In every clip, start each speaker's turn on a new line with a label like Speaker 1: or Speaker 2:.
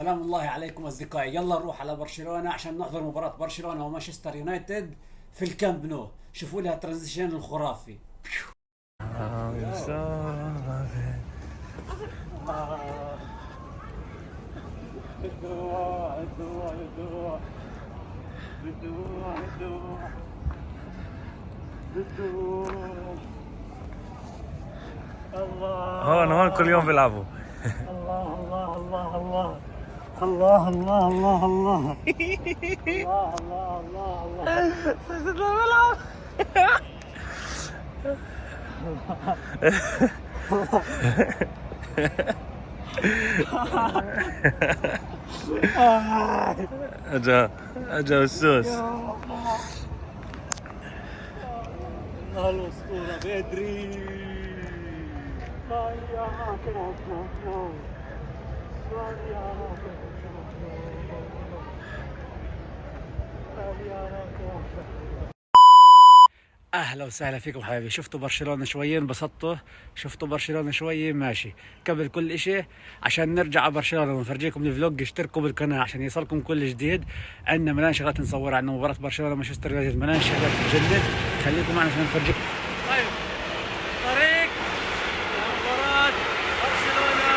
Speaker 1: سلام الله عليكم أصدقائي، يلا نروح على برشلونة عشان نحضر مباراة برشلونة ومانشستر يونايتد في الكامب نو. شوفوا لها ترانزيشن الخرافي.
Speaker 2: هون كل يوم بيلعبوا.
Speaker 1: الله الله الله الله الله الله الله الله الله الله الله الله.
Speaker 2: اجا السوس.
Speaker 1: الله الأسطورة بدري. اهلا وسهلا فيكم حبايبي. شفتوا برشلونه شويه انبسطتوا، شفتوا برشلونه شويه ماشي. قبل كل اشي عشان نرجع على برشلونه ونفرجيكم الفلوج، اشتركوا بالقناه عشان يصلكم كل جديد. عندنا ملان شغلات نصورها، عندنا مباراه برشلونه مانشستر يونايتد، ملان شغلات تجنن. خليكم معنا عشان نفرجيكم. طيب طريق مباراه برشلونه.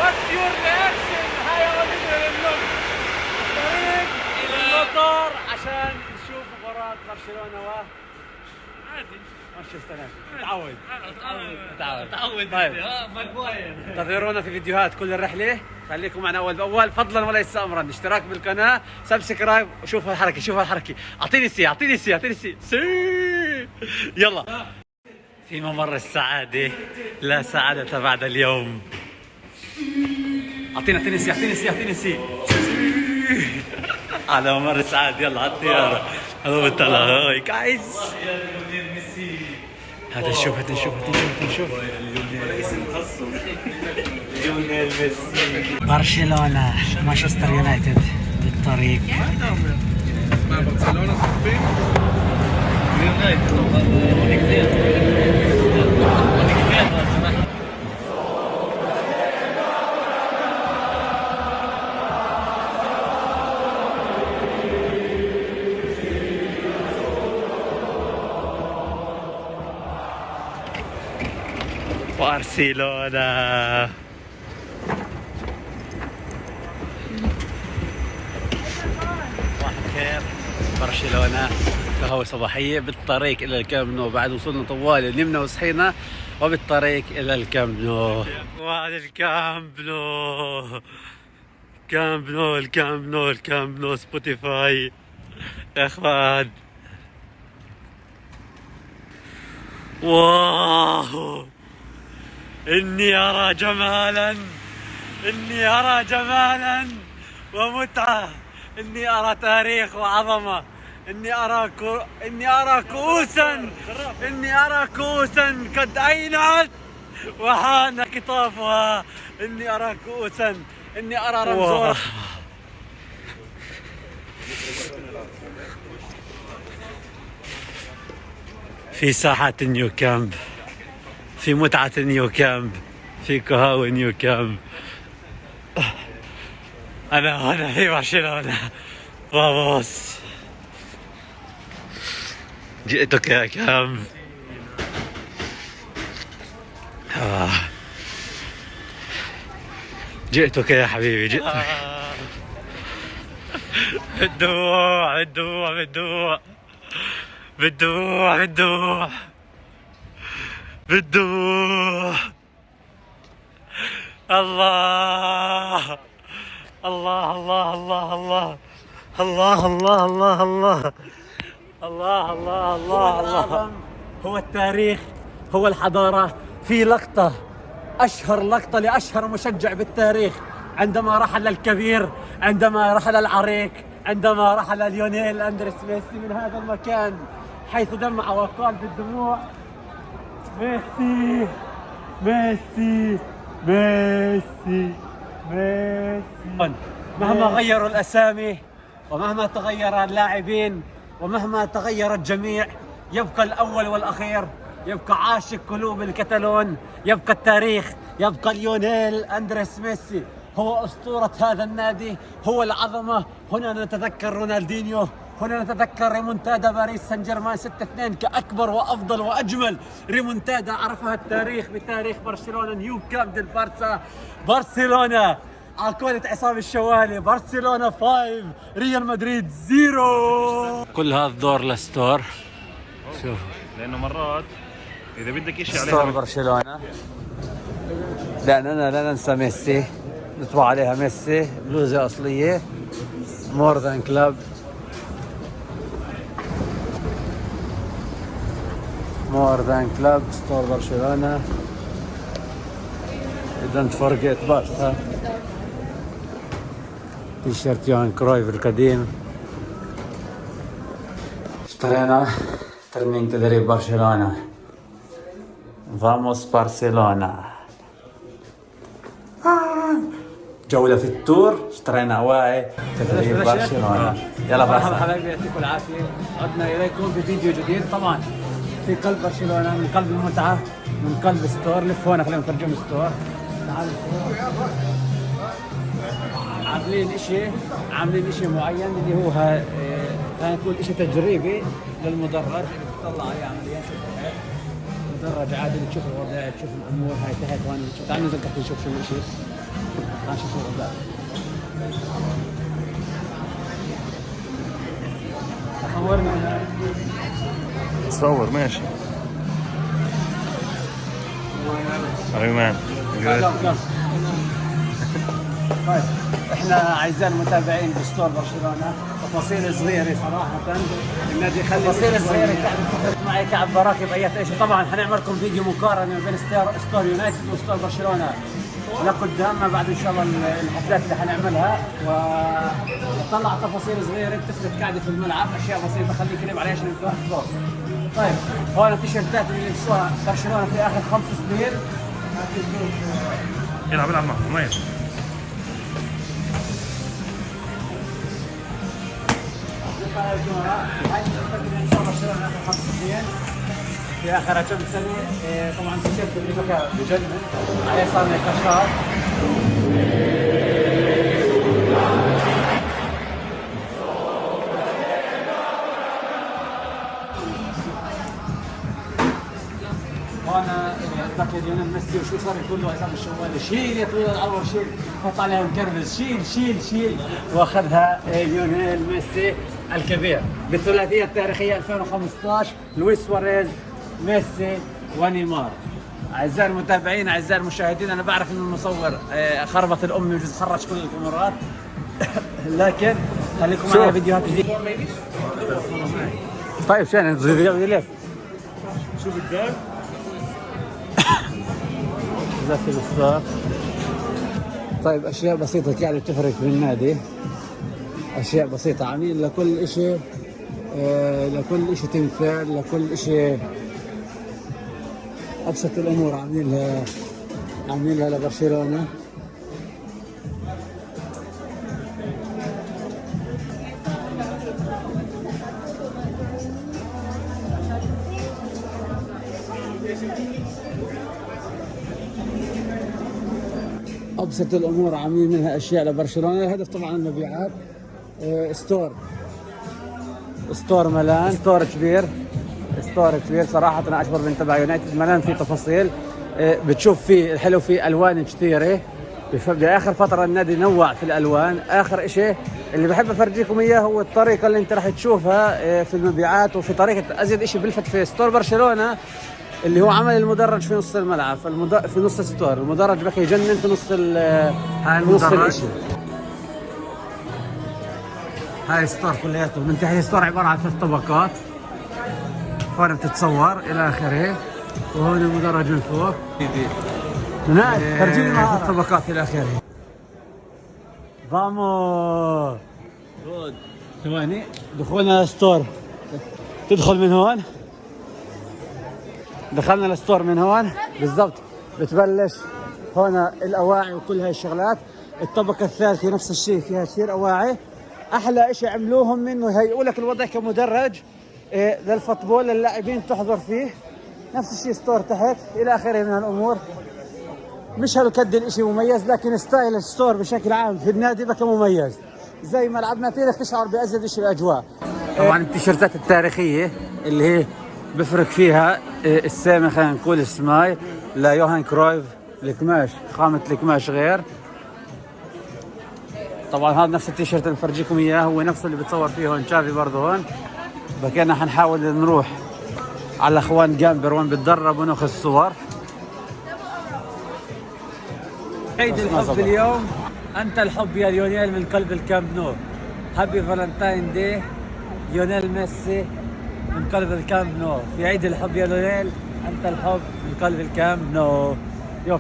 Speaker 1: What's your reaction? هاي أوليفر اللوك. طريق إلى المطار عشان نشوف مباراة برشلونة عادي مانشستر يونايتد. تعود. طيب ماجواير. انتظرونا في فيديوهات كل الرحلة، خليكم معنا أول بأول فضلا وليس أمرا. اشتراك بالقناة، سبسكرايب، وشوفوا الحركة، شوفوا الحركة. أعطيني سي. يلا. في ممر السعادة، لا سعادة بعد اليوم. اعطيني سي على ممر السعادة. يلا على الطيارة. هذا بتطلع هاي جايز. هذا نشوف ليونيل ميسي. برشلونة مانشستر يونايتد بالطريق.
Speaker 3: مع برشلونة صفين
Speaker 2: برشلونة. صباح الخير. برشلونة قهوة صباحية بالطريق إلى الكامب نو. بعد وصلنا طوال نمنا وصحينا وبالطريق إلى الكامب نو. وهذا الكامب نو سبوتيفاي يا اخوان. واو، إني أرى جمالا ومتعة. إني أرى تاريخ وعظمة. إني أرى كؤوسا قد أينعت وحان قطافها. إني أرى كؤوسا، إني أرى رمزورة في ساحات النيو كامب، في متعة النيو كامب، في قهاوي نيو كامب. أنا هنا في برشلونة. فاموس، جئتك يا كامب. جئتك يا حبيبي، جئتك. بالدموع. الله الله الله الله الله الله الله الله الله الله الله الله الله. هو التاريخ، هو الحضارة. في لقطة، أشهر لقطة لأشهر مشجع بالتاريخ، عندما رحل الكبير، عندما رحل العريق، عندما رحل ليونيل أندريس ميسي من هذا المكان، حيث دمع وقال بالدموع: ميسي ميسي ميسي ميسي. مهما غيروا الأسامي ومهما تغير اللاعبين ومهما تغير الجميع، يبقى الأول والأخير يبقى عاشق قلوب الكتالون، يبقى التاريخ، يبقى ليونيل أندريس ميسي هو أسطورة هذا النادي، هو العظمة. هنا نتذكر رونالدينيو، هنا نتذكر ريمونتادا باريس سان جيرمان 6-2 كأكبر وأفضل وأجمل ريمونتادا عرفها التاريخ بتاريخ برشلونة. نيو كامب ديل بارسا، برشلونة على قولة عصام الشوالي، برشلونة 5 ريال مدريد 0. كل هذا الدور لستور. شوف
Speaker 4: لانه مرات اذا بدك شيء
Speaker 2: ستور
Speaker 4: عليها
Speaker 2: برشلونة، لأننا لا ننسى ميسي، نطبع عليها ميسي بلوزة أصلية مور ذان كلاب، مور ذان كلاب ستور برشلونة. Don't forget بارسا، تيشيرت يوهان كرويف القديم. اشترينا ترنينج تدريب برشلونة، فاموس برشلونة. جولة في التور، اشترينا أواعي تدريب برشلونة. يلا مرحبا حبايبي، يعطيكم العافية. عدنا إليكم في فيديو جديد، طبعا في قلب برشلونة، من قلب المتعة، من قلب ستور. لف هون خلينا نفرجيهم ستور. تعالوا عاملين اشي معين اللي هو خلينا نقول اشي تجريبي للمدرج اللي بتطلع عليه عمليا. شوف هيك مدرج عادي، تشوف الوضع، تشوف الامور هاي تحت هون. تعال ننزل تحت نشوف شو الاشي. تعال نشوف الوضع. صورنا هنا.
Speaker 4: تصور ماشي. ايمان
Speaker 2: طيب احنا اعزائي المتابعين بستور برشلونه، تفاصيل صغيره صراحه النادي خلي تفاصيل صغيره. قاعد معي كعب براكي بايات ايش. طبعا حنعمل لكم فيديو مقارنه بين ستور يونايتد وستور برشلونه لقدام، ما بعد ان شاء الله الحفلات اللي حنعملها، ونطلع تفاصيل صغيره بتفرق قاعده في الملعب، اشياء بسيطه خليك تكتب عليها عشان تفهم. طيب هون التيشيرتات اللي لبسوها برشلونه في اخر 5 سنين.
Speaker 4: العب معهم مايا.
Speaker 2: في اخر كم سنه طبعا التيشيرت اللي بكى بجنن عليه صار نقاشات. وانا اتذكر ليونيل ميسي وشو صار يقول له عصام الشوالي شيل يا طويل العمر، شيل، حط عليها مكربس، شيل شيل شيل، واخذها ليونيل ميسي الكبير بالثلاثيه التاريخيه 2015 لويس سواريز ميسي ونيمار. اعزائي المتابعين، اعزائي المشاهدين، انا بعرف ان المصور خربط الامي وجوز خرج كل الكاميرات لكن خليكم معنا فيديوهات جديده. طيب شان لف
Speaker 4: شو بدك؟
Speaker 2: زي الستار. طيب اشياء بسيطه قاعده بتفرق بالنادي، اشياء بسيطه عاملين لكل شيء، لكل شيء تنفع، لكل شيء ابسط الامور عاملينها لبرشلونه. ابسط الامور عاملين منها اشياء لبرشلونه. الهدف طبعا المبيعات. ستور ملان، ستور كبير صراحه. انا اكبر من تبع يونايتد، ملان فيه تفاصيل. بتشوف فيه الحلو، فيه الوان كثيره. باخر فتره النادي نوع في الالوان. اخر شيء اللي بحب افرجيكم اياه هو الطريقه اللي انت راح تشوفها في المبيعات، وفي طريقه ازيد شيء بلفت في ستور برشلونه اللي هو عمل المدرج في نص الملعب، في نص الستور. المدرج بكي يجنن في نص الشيء. هاي الستور كلياته من تحت. الستور عباره عن 3 طبقات، هون بتتصور الى اخره، وهون المدرج من فوق. هناك فرجيني 3 طبقات الى اخره. فامو ثواني دخولنا الستور. تدخل من هون، دخلنا الستور من هون بالضبط. بتبلش هون الاواعي وكل هاي الشغلات. الطبقه الثالثه نفس الشيء، فيها كثير اواعي. احلى شيء عملوهم انه يهيئوا لك الوضع كمدرج للفوتبول للاعبين تحضر فيه.
Speaker 1: نفس الشيء ستور تحت الى اخره من الامور. مش هالقد الاشي مميز، لكن ستايل الستور بشكل عام في النادي بقى مميز. زي ملعب ناتيرخ تشعر بازيد شيء الاجواء. طبعا التيشيرتات التاريخيه اللي هي بفرق فيها السامي، خلينا نقول السماي ليوهان كرويف. القماش، خامه القماش غير. طبعا هذا نفس التيشيرت اللي بفرجيكم اياه، هو نفسه اللي بتصور فيه هون تشافي برضه هون. بكينا حنحاول نروح على اخوان جامبر وين بتدرب وناخذ صور. عيد الحب اليوم، انت الحب يا ليونيل من قلب الكامب نو. هابي فالنتاين داي ليونيل ميسي من قلب الكامب نو. في عيد الحب يا ليونيل، انت الحب من قلب الكامب نو. يو